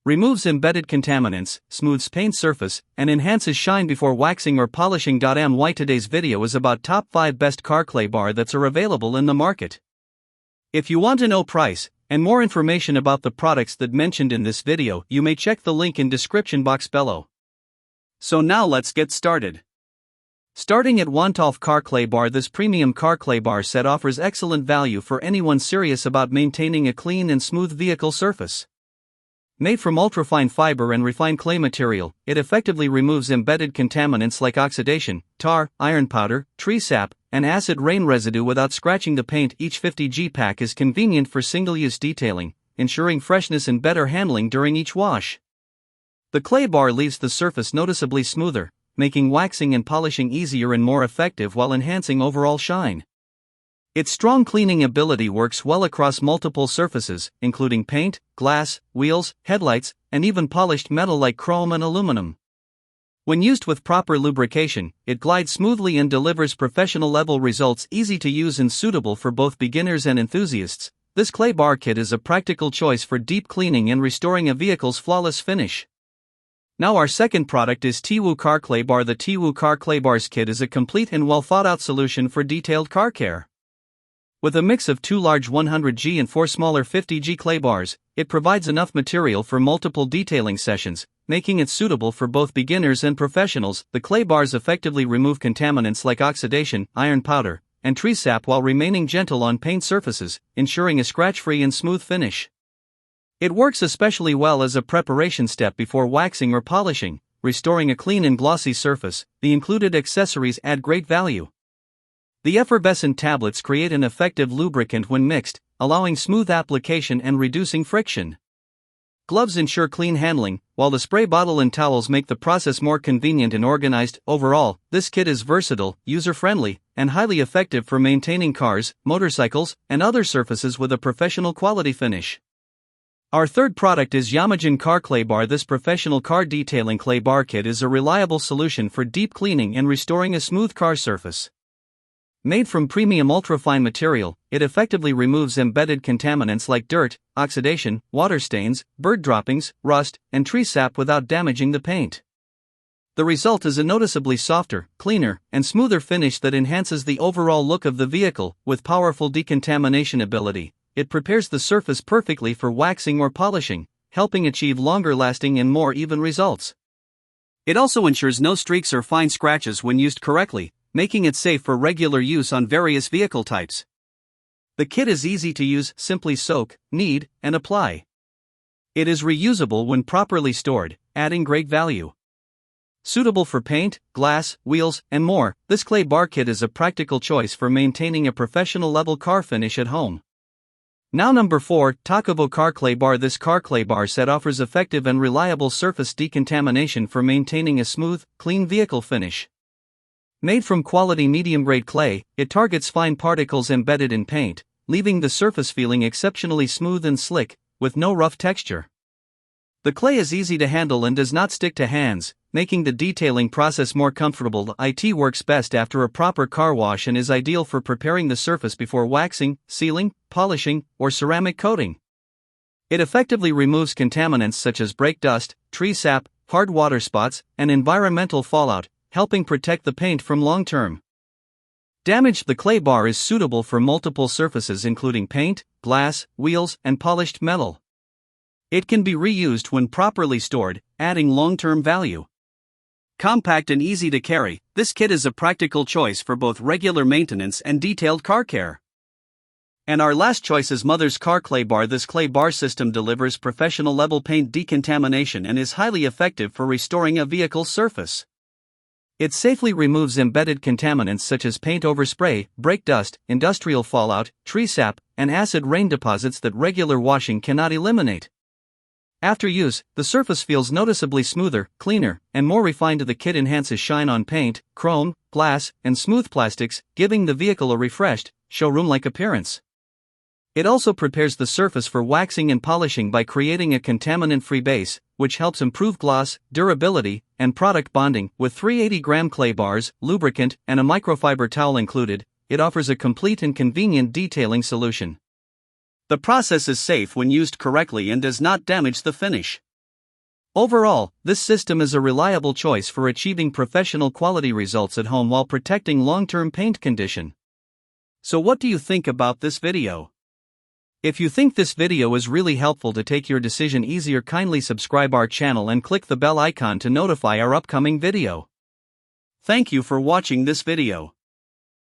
Removes embedded contaminants, smooths paint surface, and enhances shine before waxing or polishing. My today's video is about top 5 best car clay bar that are available in the market. If you want to know price and more information about the products that mentioned in this video, you may check the link in description box below. So now let's get started. Starting at Wontolf Car Clay Bar. This premium car clay bar set offers excellent value for anyone serious about maintaining a clean and smooth vehicle surface. Made from ultrafine fiber and refined clay material, it effectively removes embedded contaminants like oxidation, tar, iron powder, tree sap, and acid rain residue without scratching the paint. Each 50G pack is convenient for single-use detailing, ensuring freshness and better handling during each wash. The clay bar leaves the surface noticeably smoother, making waxing and polishing easier and more effective while enhancing overall shine. Its strong cleaning ability works well across multiple surfaces, including paint, glass, wheels, headlights, and even polished metal like chrome and aluminum. When used with proper lubrication, it glides smoothly and delivers professional-level results. Easy to use and suitable for both beginners and enthusiasts, this clay bar kit is a practical choice for deep cleaning and restoring a vehicle's flawless finish. Now our second product is Teawoo Car Clay Bar. The Teawoo Car Clay Bar's kit is a complete and well-thought-out solution for detailed car care. With a mix of 2 large 100G and 4 smaller 50G clay bars, it provides enough material for multiple detailing sessions, making it suitable for both beginners and professionals. The clay bars effectively remove contaminants like oxidation, iron powder, and tree sap while remaining gentle on paint surfaces, ensuring a scratch-free and smooth finish. It works especially well as a preparation step before waxing or polishing, restoring a clean and glossy surface. The included accessories add great value. The effervescent tablets create an effective lubricant when mixed, allowing smooth application and reducing friction. Gloves ensure clean handling, while the spray bottle and towels make the process more convenient and organized. Overall, this kit is versatile, user-friendly, and highly effective for maintaining cars, motorcycles, and other surfaces with a professional quality finish. Our third product is Yomagine Car Clay Bar. This professional car detailing clay bar kit is a reliable solution for deep cleaning and restoring a smooth car surface. Made from premium ultrafine material, it effectively removes embedded contaminants like dirt, oxidation, water stains, bird droppings, rust, and tree sap without damaging the paint. The result is a noticeably softer, cleaner, and smoother finish that enhances the overall look of the vehicle. With powerful decontamination ability, it prepares the surface perfectly for waxing or polishing, helping achieve longer-lasting and more even results. It also ensures no streaks or fine scratches when used correctly, making it safe for regular use on various vehicle types. The kit is easy to use. Simply soak, knead, and apply. It is reusable when properly stored, adding great value. Suitable for paint, glass, wheels, and more, this clay bar kit is a practical choice for maintaining a professional-level car finish at home. Now number 4, Takavu Car Clay Bar. This car clay bar set offers effective and reliable surface decontamination for maintaining a smooth, clean vehicle finish. Made from quality medium-grade clay, it targets fine particles embedded in paint, leaving the surface feeling exceptionally smooth and slick, with no rough texture. The clay is easy to handle and does not stick to hands, making the detailing process more comfortable. It works best after a proper car wash and is ideal for preparing the surface before waxing, sealing, polishing, or ceramic coating. It effectively removes contaminants such as brake dust, tree sap, hard water spots, and environmental fallout, helping protect the paint from long-term damage. The clay bar is suitable for multiple surfaces including paint, glass, wheels, and polished metal. It can be reused when properly stored, adding long-term value. Compact and easy to carry, this kit is a practical choice for both regular maintenance and detailed car care. And our last choice is Mother's Car Clay Bar. This clay bar system delivers professional-level paint decontamination and is highly effective for restoring a vehicle's surface. It safely removes embedded contaminants such as paint overspray, brake dust, industrial fallout, tree sap, and acid rain deposits that regular washing cannot eliminate. After use, the surface feels noticeably smoother, cleaner, and more refined. The kit enhances shine on paint, chrome, glass, and smooth plastics, giving the vehicle a refreshed, showroom-like appearance. It also prepares the surface for waxing and polishing by creating a contaminant-free base, which helps improve gloss, durability, and product bonding. With 380-gram clay bars, lubricant, and a microfiber towel included, it offers a complete and convenient detailing solution. The process is safe when used correctly and does not damage the finish. Overall, this system is a reliable choice for achieving professional quality results at home while protecting long-term paint condition. So what do you think about this video? If you think this video is really helpful to take your decision easier, kindly subscribe our channel and click the bell icon to notify our upcoming video. Thank you for watching this video.